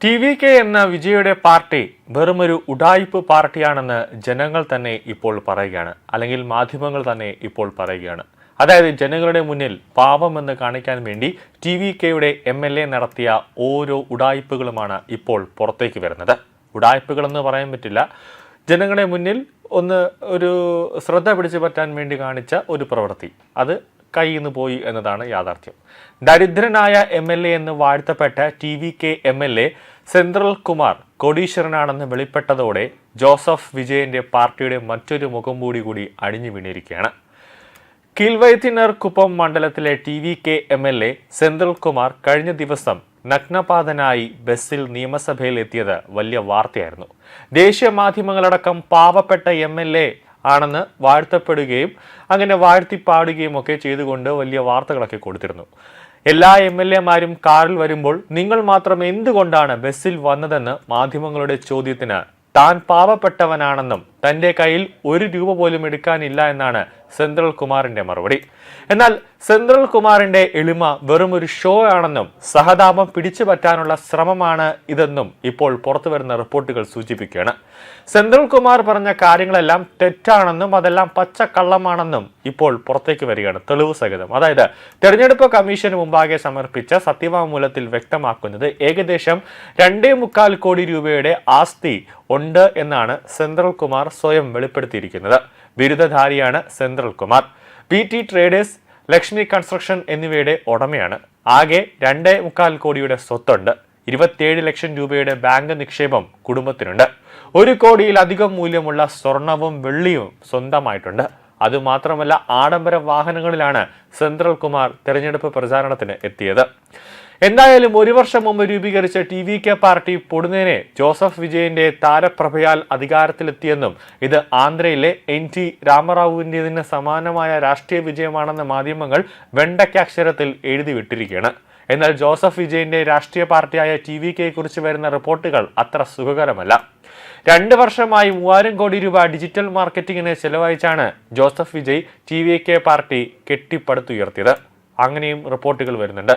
ടി.വി.കെ എന്ന വിജയുടെ പാർട്ടി വെറുമൊരു ഉഡായിപ്പ് പാർട്ടിയാണെന്ന് ജനങ്ങൾ തന്നെ ഇപ്പോൾ പറയുകയാണ്, അല്ലെങ്കിൽ മാധ്യമങ്ങൾ തന്നെ ഇപ്പോൾ പറയുകയാണ്. അതായത് ജനങ്ങളുടെ മുന്നിൽ പാവമെന്ന് കാണിക്കാൻ വേണ്ടി ടി.വി.കെയുടെ എം.എൽ.എ നടത്തിയ ഓരോ ഉഡായിപ്പുകളുമാണ് ഇപ്പോൾ പുറത്തേക്ക് വരുന്നത്. ഉഡായിപ്പുകളെന്ന് പറയാൻ പറ്റില്ല, ജനങ്ങളുടെ മുന്നിൽ ഒരു ശ്രദ്ധ പിടിച്ചു പറ്റാൻ വേണ്ടി കാണിച്ച ഒരു പ്രവൃത്തി, അത് കയ്യിൽ നിന്ന് പോയി എന്നതാണ് യാഥാർത്ഥ്യം. ദരിദ്രനായ എം.എൽ.എ എന്ന് വാഴ്ത്തപ്പെട്ട ടി.വി.കെ എം.എൽ.എ സെന്ത്രൽ കുമാർ കോടീശ്വരനാണെന്ന് വെളിപ്പെട്ടതോടെ ജോസഫ് വിജയന്റെ പാർട്ടിയുടെ മറ്റൊരു മുഖം കൂടി അടിഞ്ഞു വീണിരിക്കുകയാണ്. കീൽവൈത്തിനർ കുപ്പം മണ്ഡലത്തിലെ ടി.വി.കെ എം.എൽ.എ സെന്ത്രൽ കുമാർ കഴിഞ്ഞ ദിവസം നഗ്നപാതനായി ബസ്സിൽ നിയമസഭയിൽ എത്തിയത് വലിയ വാർത്തയായിരുന്നു. ദേശീയ മാധ്യമങ്ങളടക്കം പാവപ്പെട്ട എം.എൽ.എ ആണെന്ന് വാഴ്ത്തപ്പെടുകയും അങ്ങനെ വാഴ്ത്തിപ്പാടുകയും ഒക്കെ ചെയ്തുകൊണ്ട് വലിയ വാർത്തകളൊക്കെ കൊടുത്തിരുന്നു. എല്ലാ എം.എൽ.എമാരും കാറിൽ വരുമ്പോൾ നിങ്ങൾ മാത്രം എന്തുകൊണ്ടാണ് ബസ്സിൽ വന്നതെന്ന് മാധ്യമങ്ങളുടെ ചോദ്യത്തിന് താൻ പാവപ്പെട്ടവനാണെന്നും തന്റെ കയ്യിൽ ₹1 പോലും എടുക്കാനില്ല എന്നാണ് സെന്ത്രൽ കുമാറിന്റെ മറുപടി. എന്നാൽ സെന്ത്രൽ കുമാറിന്റെ എളിമ വെറും ഒരു ഷോ ആണെന്നും സഹതാപം പിടിച്ചു പറ്റാനുള്ള ശ്രമമാണ് ഇതെന്നും ഇപ്പോൾ പുറത്തുവരുന്ന റിപ്പോർട്ടുകൾ സൂചിപ്പിക്കുകയാണ്. സെന്ത്രൽ കുമാർ പറഞ്ഞ കാര്യങ്ങളെല്ലാം തെറ്റാണെന്നും അതെല്ലാം പച്ചക്കള്ളമാണെന്നും ഇപ്പോൾ പുറത്തേക്ക് വരികയാണ്, തെളിവ് സഹിതം. അതായത് തെരഞ്ഞെടുപ്പ് കമ്മീഷന് മുമ്പാകെ സമർപ്പിച്ച സത്യവാങ്മൂലത്തിൽ വ്യക്തമാക്കുന്നത് ഏകദേശം 2.25 കോടി രൂപയുടെ ആസ്തി ഉണ്ട് എന്നാണ് സെന്ത്രൽ കുമാർ സ്വയം വെളിപ്പെടുത്തിയിരിക്കുന്നത്. ബിരുദധാരിയാണ് സെന്ത്രൽ കുമാർ. ബി.ടി ട്രേഡേഴ്സ്, ലക്ഷ്മി കൺസ്ട്രക്ഷൻ എന്നിവയുടെ ഉടമയാണ്. ആകെ 2.25 കോടിയുടെ സ്വത്തുണ്ട്. 27 ലക്ഷം രൂപയുടെ ബാങ്ക് നിക്ഷേപം കുടുംബത്തിനുണ്ട്. 1 കോടിയിലധികം മൂല്യമുള്ള സ്വർണവും വെള്ളിയും സ്വന്തമായിട്ടുണ്ട്. അതുമാത്രമല്ല, ആഡംബര വാഹനങ്ങളിലാണ് സെന്ത്രൽ കുമാർ തെരഞ്ഞെടുപ്പ് പ്രചാരണത്തിന് എത്തിയത്. എന്തായാലും 1 വർഷം മുമ്പ് രൂപീകരിച്ച ടി.വി.കെ പാർട്ടി പൊടുന്നേനെ ജോസഫ് വിജയന്റെ താരപ്രഭയാൽ അധികാരത്തിലെത്തിയെന്നും ഇത് ആന്ധ്രയിലെ എൻ.ടി രാമറാവുവിന്റേതിന് സമാനമായ രാഷ്ട്രീയ വിജയമാണെന്ന് മാധ്യമങ്ങൾ വെണ്ടയ്ക്കക്ഷരത്തിൽ എഴുതി വിട്ടിരിക്കുകയാണ്. എന്നാൽ ജോസഫ് വിജയന്റെ രാഷ്ട്രീയ പാർട്ടിയായ ടി.വി.കെയെ കുറിച്ച് വരുന്ന റിപ്പോർട്ടുകൾ അത്ര സുഖകരമല്ല. 2 വർഷമായി 3000 കോടി രൂപ ഡിജിറ്റൽ മാർക്കറ്റിംഗിന് ചെലവഴിച്ചാണ് ജോസഫ് വിജയ് ടി.വി.കെ പാർട്ടി കെട്ടിപ്പടുത്തുയർത്തിയത്. അങ്ങനെയും റിപ്പോർട്ടുകൾ വരുന്നുണ്ട്.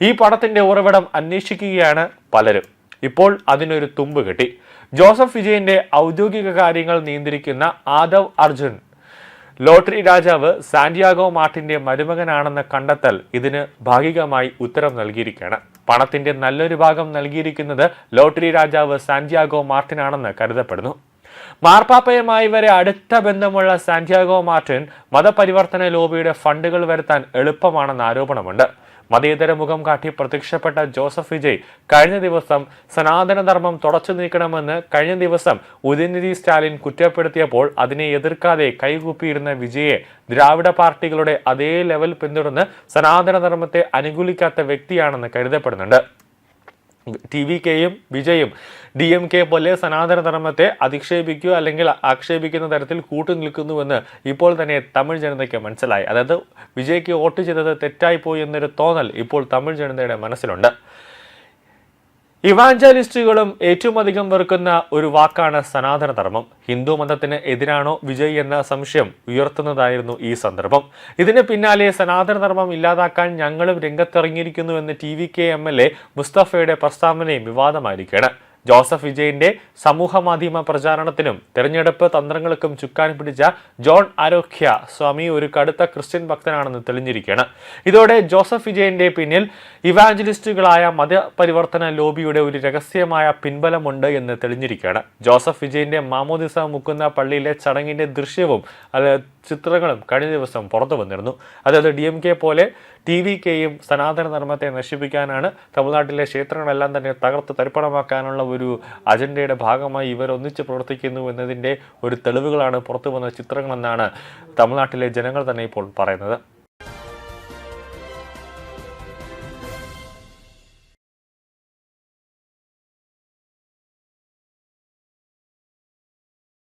ഈ പണത്തിന്റെ ഉറവിടം അന്വേഷിക്കുകയാണ് പലരും. ഇപ്പോൾ അതിനൊരു തുമ്പ് കെട്ടി. ജോസഫ് വിജയന്റെ ഔദ്യോഗിക കാര്യങ്ങൾ നിയന്ത്രിക്കുന്ന ആദവ് അർജുൻ ലോട്ടറി രാജാവ് സാന്റിയാഗോ മാർട്ടിന്റെ മരുമകനാണെന്ന കണ്ടെത്തൽ ഇതിന് ഭാഗികമായി ഉത്തരം നൽകിയിരിക്കുകയാണ്. പണത്തിന്റെ നല്ലൊരു ഭാഗം നൽകിയിരിക്കുന്നത് ലോട്ടറി രാജാവ് സാന്റിയാഗോ മാർട്ടിനാണെന്ന് കരുതപ്പെടുന്നു. മാർപ്പാപ്പയുമായി വരെ അടുത്ത ബന്ധമുള്ള സാന്റിയാഗോ മാർട്ടിൻ മതപരിവർത്തന ലോബിയുടെ ഫണ്ടുകൾ വരുത്താൻ എളുപ്പമാണെന്ന് ആരോപണമുണ്ട്. മതേതര മുഖം കാട്ടി പ്രത്യക്ഷപ്പെട്ട ജോസഫ് വിജയ് കഴിഞ്ഞ ദിവസം സനാതനധർമ്മം തുടച്ചു നീക്കണമെന്ന് കഴിഞ്ഞ ദിവസം ഉദയനിധി സ്റ്റാലിൻ കുറ്റപ്പെടുത്തിയപ്പോൾ അതിനെ എതിർക്കാതെ കൈകൂപ്പിയിരുന്ന വിജയെ ദ്രാവിഡ പാർട്ടികളുടെ അതേ ലെവൽ പിന്തുടർന്ന് സനാതനധർമ്മത്തെ അനുകൂലിക്കാത്ത വ്യക്തിയാണെന്ന് കരുതപ്പെടുന്നുണ്ട്. ടി.വി.കെയും വിജയും ഡി.എം.കെ പോലെ സനാതനധർമ്മത്തെ അധിക്ഷേപിക്കുക അല്ലെങ്കിൽ ആക്ഷേപിക്കുന്ന തരത്തിൽ കൂട്ടുനിൽക്കുന്നുവെന്ന് ഇപ്പോൾ തന്നെ തമിഴ് ജനതയ്ക്ക് മനസ്സിലായി. അതായത് വിജയ്ക്ക് വോട്ട് ചെയ്തത് തെറ്റായിപ്പോയി എന്നൊരു തോന്നൽ ഇപ്പോൾ തമിഴ് ജനതയുടെ മനസ്സിലുണ്ട്. ഇവാഞ്ചലിസ്റ്റുകളും ഏറ്റവും അധികം വെറുക്കുന്ന ഒരു വാക്കാണ് സനാതനധർമ്മം. ഹിന്ദു മതത്തിന് എതിരാണോ വിജയ് എന്ന സംശയം ഉയർത്തുന്നതായിരുന്നു ഈ സന്ദർഭം. ഇതിന് പിന്നാലെ സനാതനധർമ്മം ഇല്ലാതാക്കാൻ ഞങ്ങളും രംഗത്തിറങ്ങിയിരിക്കുന്നുവെന്ന് ടി.വി.കെ എം.എൽ.എ മുസ്തഫയുടെ പ്രസ്താവനയും വിവാദമായിരിക്കുകയാണ്. ജോസഫ് വിജയന്റെ സമൂഹ മാധ്യമ പ്രചാരണത്തിനും തെരഞ്ഞെടുപ്പ് തന്ത്രങ്ങൾക്കും ചുക്കാൻ പിടിച്ച ജോൺ ആരോഗ്യ സ്വാമി ഒരു കടുത്ത ക്രിസ്ത്യൻ ഭക്തനാണെന്ന് തെളിഞ്ഞിരിക്കുകയാണ്. ഇതോടെ ജോസഫ് വിജയന്റെ പിന്നിൽ ഇവാഞ്ചലിസ്റ്റുകളായ മതപരിവർത്തന ലോബിയുടെ ഒരു രഹസ്യമായ പിൻബലമുണ്ട് എന്ന് തെളിഞ്ഞിരിക്കുകയാണ്. ജോസഫ് വിജയന്റെ മാമോദിസ മുക്കുന്ന പള്ളിയിലെ ചടങ്ങിന്റെ ദൃശ്യവും ചിത്രങ്ങളും കഴിഞ്ഞ ദിവസം പുറത്തു വന്നിരുന്നു. അതായത് ഡി.എം.കെ പോലെ ടി.വി.കെയും സനാതനധർമ്മത്തെ നശിപ്പിക്കാനാണ്, തമിഴ്നാട്ടിലെ ക്ഷേത്രങ്ങളെല്ലാം തന്നെ തകർത്ത് തരിപ്പണമാക്കാനുള്ള ഒരു അജണ്ടയുടെ ഭാഗമായി ഇവർ ഒന്നിച്ച് പ്രവർത്തിക്കുന്നു എന്നതിൻ്റെ ഒരു തെളിവുകളാണ് പുറത്തു വന്ന ചിത്രങ്ങളെന്നാണ് തമിഴ്നാട്ടിലെ ജനങ്ങൾ തന്നെ ഇപ്പോൾ പറയുന്നത്.